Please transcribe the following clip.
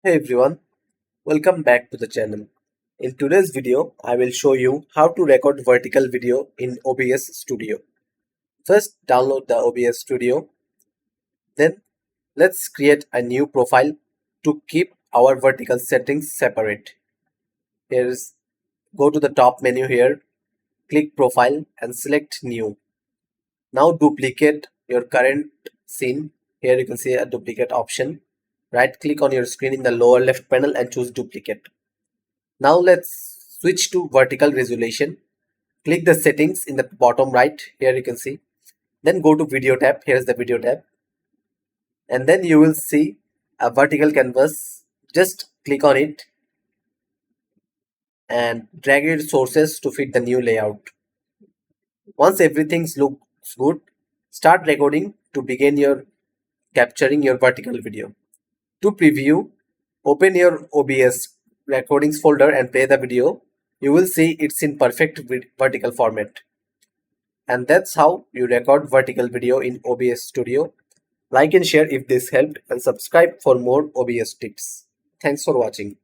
Hey everyone, welcome back to the channel. In today's video, I will show you how to record vertical video in OBS Studio. First, download the OBS Studio. Then, let's create a new profile to keep our vertical settings separate. Here's Go to the top menu here, click Profile and select New. Now duplicate your current scene. Here you can see a duplicate option. Right click on your screen in the lower left panel and choose duplicate. Now let's switch to vertical resolution. Click the settings in the bottom right. Here you can see. Then go to video tab. Here's the video tab. And then you will see a vertical canvas. Just click on it and drag your sources to fit the new layout. Once everything looks good, start recording to begin your capturing your vertical video. To preview, open your OBS recordings folder and play the video. You will see it's in perfect vertical format. And that's how you record vertical video in OBS Studio. Like and share if this helped and subscribe for more OBS tips. Thanks for watching.